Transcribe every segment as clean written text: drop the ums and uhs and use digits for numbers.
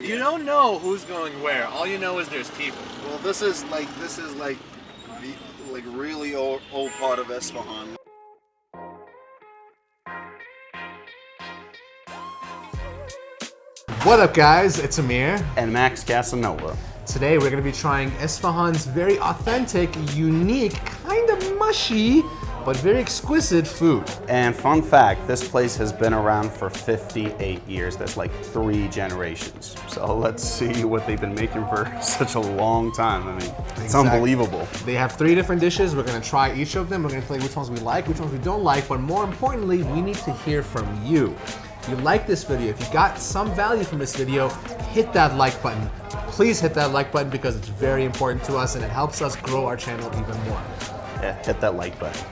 You don't know who's going where. All you know is there's people. Well, this is like the really old part of Isfahan. What up, guys? It's Amir. And Max Casanova. Today we're going to be trying Isfahan's very authentic, unique, kind of mushy, but very exquisite food. And fun fact, this place has been around for 58 years. That's like 3 generations. So let's see what they've been making for such a long time. I mean, it's unbelievable. They have 3 different dishes. We're going to try each of them. We're going to tell you which ones we like, which ones we don't like, but more importantly, we need to hear from you. If you like this video, if you got some value from this video, hit that like button. Please hit that like button because it's very important to us and it helps us grow our channel even more. Yeah, hit that like button.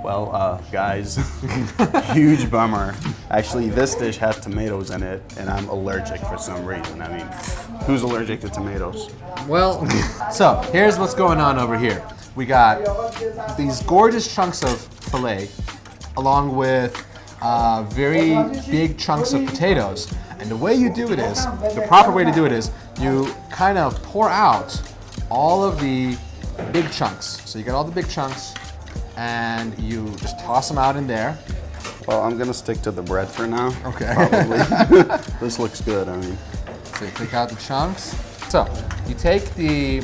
Well, guys, huge bummer. Actually, this dish has tomatoes in it, and I'm allergic for some reason. I mean, who's allergic to tomatoes? Well, so here's what's going on over here. We got these gorgeous chunks of filet, along with very big chunks of potatoes. And the way you do it is, the proper way to do it is, you kind of pour out all of the big chunks. So you get all the big chunks, and you just toss them out in there. Well, I'm gonna stick to the bread for now. Okay. Probably. This looks good, I mean. So you take out the chunks. So you take the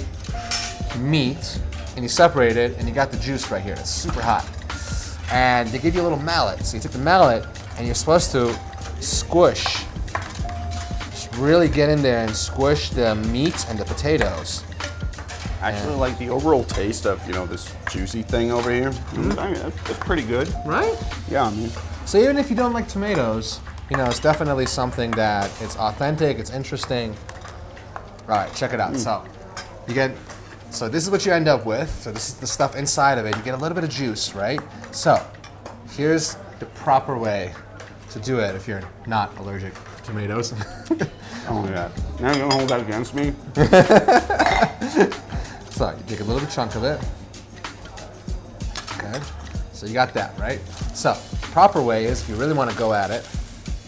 meat and you separate it, and you got the juice right here. It's super hot. And they give you a little mallet. So you take the mallet and you're supposed to squish. Just really get in there and squish the meat and the potatoes. I actually like the overall taste of, this juicy thing over here. Mm-hmm. I mean, it's pretty good. Right? Yeah, I mean. So even if you don't like tomatoes, it's definitely something that it's authentic, it's interesting. All right, check it out. So this is what you end up with. So this is the stuff inside of it. You get a little bit of juice, right? So here's the proper way to do it if you're not allergic to tomatoes. Oh my God. Now you're gonna hold that against me? So you take a little chunk of it. Okay. So you got that, right? So the proper way is, if you really want to go at it,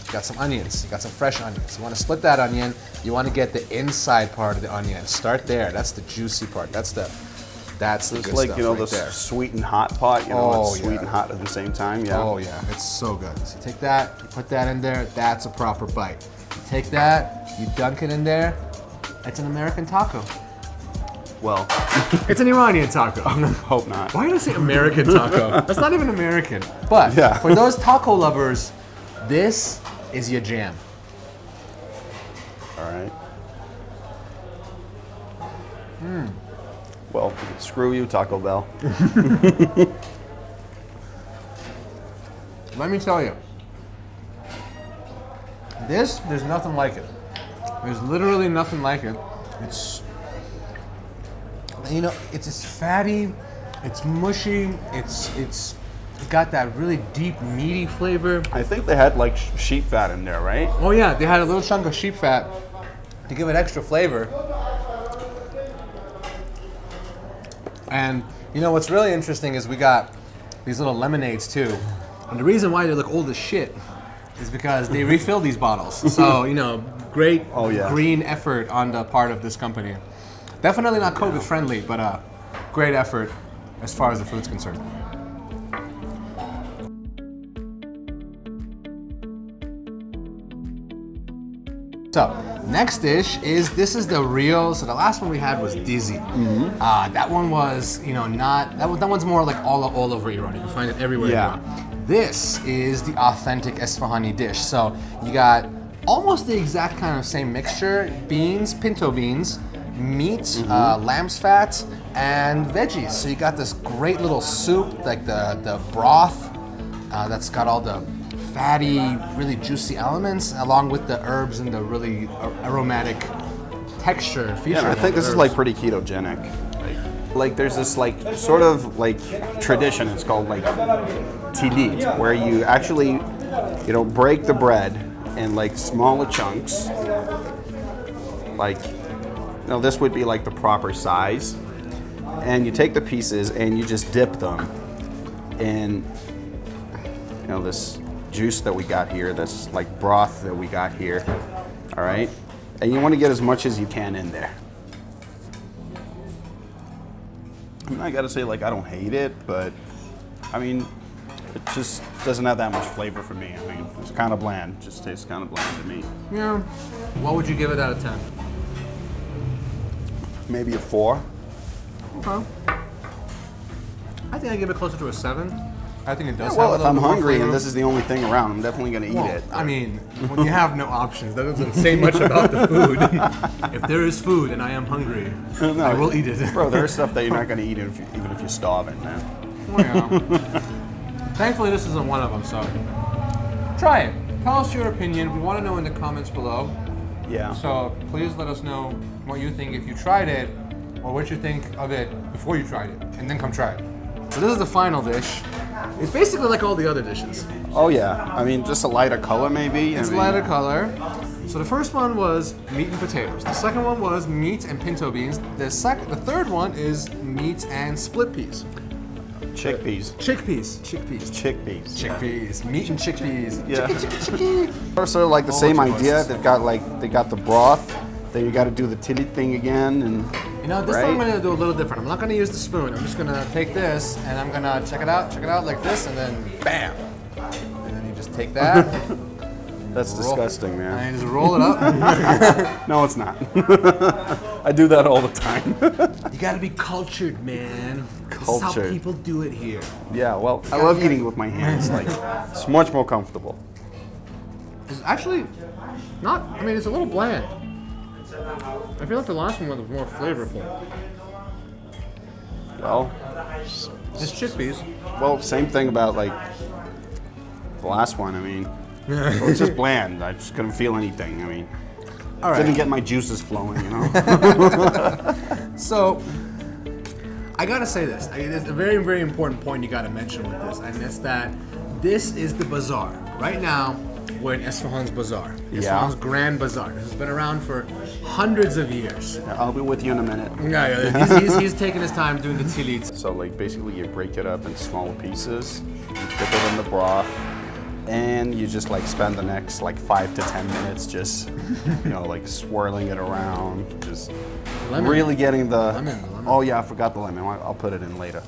you got some onions. You got some fresh onions. You want to split that onion. You want to get the inside part of the onion. Start there. That's the juicy part. That's the good like, stuff the there. sweet and hot pot, it's sweet and hot at the same time, yeah. Oh yeah, it's so good. So you take that, you put that in there, that's a proper bite. You take that, you dunk it in there, it's an American taco. Well, it's an Iranian taco. Hope not. Why did I say American taco? That's not even American. But for those taco lovers, this is your jam. All right. Well, screw you, Taco Bell. Let me tell you, there's nothing like it. There's literally nothing like it. It's just fatty, it's mushy, it's got that really deep meaty flavor. I think they had like sheep fat in there, right? Oh yeah, they had a little chunk of sheep fat to give it extra flavor. And what's really interesting is we got these little lemonades too. And the reason why they look old as shit is because they refill these bottles. So, great green effort on the part of this company. Definitely not COVID friendly, but great effort as far as the food's concerned. So, next dish this is the real, so the last one we had was Dizzy. Mm-hmm. That one was, that one's more like all over Iran. You can find it everywhere in Iran. This is the authentic Isfahani dish. So, you got almost the exact kind of same mixture, beans, pinto beans, meat, lamb's fat, and veggies. So you got this great little soup, like the broth that's got all the fatty, really juicy elements, along with the herbs and the really aromatic texture feature. Yeah, I think this is like pretty ketogenic. Like there's this like sort of like tradition. It's called like tidit, where you actually break the bread in like smaller chunks, like Now this would be like the proper size. And you take the pieces and you just dip them in, you know, this juice that we got here, this like broth that we got here, all right? And you want to get as much as you can in there. And I gotta say, like, I don't hate it, but I mean, it just doesn't have that much flavor for me. I mean, it's kind of bland, it just tastes kind of bland to me. Yeah. What would you give it out of 10? Maybe a 4. Okay. I think I give it closer to a 7. I think it does. Well, have if a I'm little bit more hungry and flavor. this is the only thing around, I'm definitely gonna eat it. I mean, when you have no options, that doesn't say much about the food. If there is food and I am hungry, No, I will eat it. Bro, there's stuff that you're not gonna eat even if you're starving, man. Oh, yeah. Thankfully, this isn't one of them, so try it. Tell us your opinion. We want to know in the comments below. Yeah. So please let us know what you think if you tried it, or what you think of it before you tried it, and then come try it. So this is the final dish. It's basically like all the other dishes. Oh yeah. I mean, just a lighter color maybe. It's I mean, lighter color. So the first one was meat and potatoes. The second one was meat and pinto beans. The third one is meat and split peas. Chickpeas. Chickpeas. Meat and chickpeas. Yeah. Chicky. Also, like the All same what you idea. want. They got the broth. Then you got to do the tilly thing again, and You know, this time I'm gonna do a little different. I'm not gonna use the spoon. I'm just gonna take this and I'm gonna check it out like this, and then bam. And then you just take that. that's disgusting, man. And you just roll it up. No, it's not. I do that all the time. You gotta be cultured, man. This is how Cultured. people do it here. Yeah, well, I love eating with my hands. Like, it's much more comfortable. It's actually not, I mean, it's a little bland. I feel like the last one was more flavorful. Well, It's chickpeas. well, same thing about like the last one. I mean, it was just bland. I just couldn't feel anything. I mean, All didn't right. get my juices flowing, you know. So, I gotta say this. It's a very, very important point you gotta mention with this, and it's that this is the bazaar. Right now, we're in Isfahan's bazaar. Yeah. Isfahan's Grand Bazaar. This has been around for hundreds of years. I'll be with you in a minute. Yeah, he's taking his time doing the tilit. So like basically you break it up in smaller pieces, you dip it in the broth, and you just like spend the next like 5 to 10 minutes just, you know, like swirling it around, just Lemon. really getting the, Lemon. oh yeah, I forgot the lemon, I'll put it in later.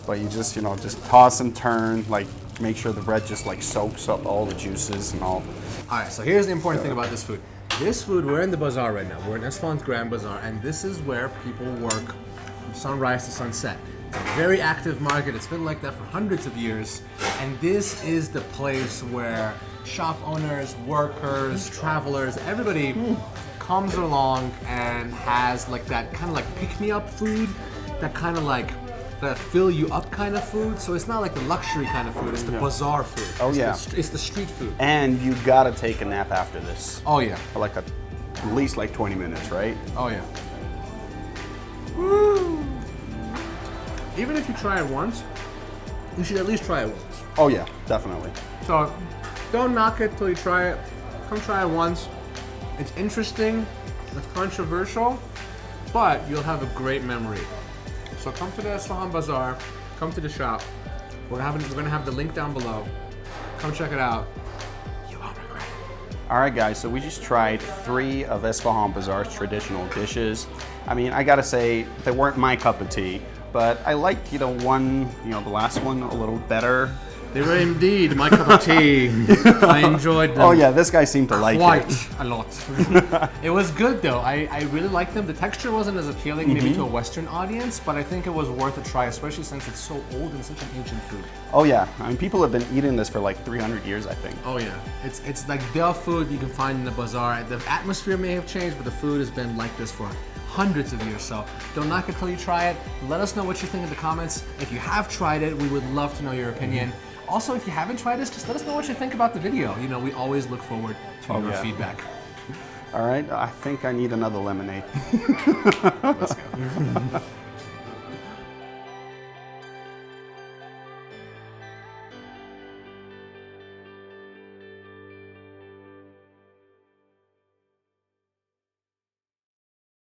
But you just, you know, just toss and turn, like make sure the bread just like soaks up all the juices and all. All right, so here's the important thing about this food. This food, we're in the bazaar right now. We're in Isfahan's Grand Bazaar, and this is where people work from sunrise to sunset. It's a very active market. It's been like that for hundreds of years. And this is the place where shop owners, workers, travelers, everybody comes along and has like that kind of like pick-me-up food, that kind of like that fill you up kind of food. So it's not like the luxury kind of food, it's the bazaar food. Oh, It's yeah. it's the street food. And you gotta take a nap after this. Oh yeah. For like at least like 20 minutes, right? Oh yeah. Woo! Even if you try it once, you should at least try it once. Oh yeah, definitely. So don't knock it till you try it. Come try it once. It's interesting, it's controversial, but you'll have a great memory. So come to the Isfahan Bazaar, come to the shop. We're gonna have the link down below. Come check it out. You won't regret it. All right, guys, so we just tried 3 of Isfahan Bazaar's traditional dishes. I mean, I gotta say, they weren't my cup of tea, but I liked, you know, the last one a little better. They were indeed my cup of tea. I enjoyed them. Oh yeah, this guy seemed to like Quite it. a lot. It was good though. I really liked them. The texture wasn't as appealing maybe to a Western audience, but I think it was worth a try, especially since it's so old and such an ancient food. Oh yeah, I mean, people have been eating this for like 300 years, I think. Oh yeah, it's like the food you can find in the bazaar. The atmosphere may have changed, but the food has been like this for hundreds of years. So don't knock it till you try it. Let us know what you think in the comments. If you have tried it, we would love to know your opinion. Also, if you haven't tried this, just let us know what you think about the video. You know, we always look forward to your yeah. feedback. All right, I think I need another lemonade. Let's go.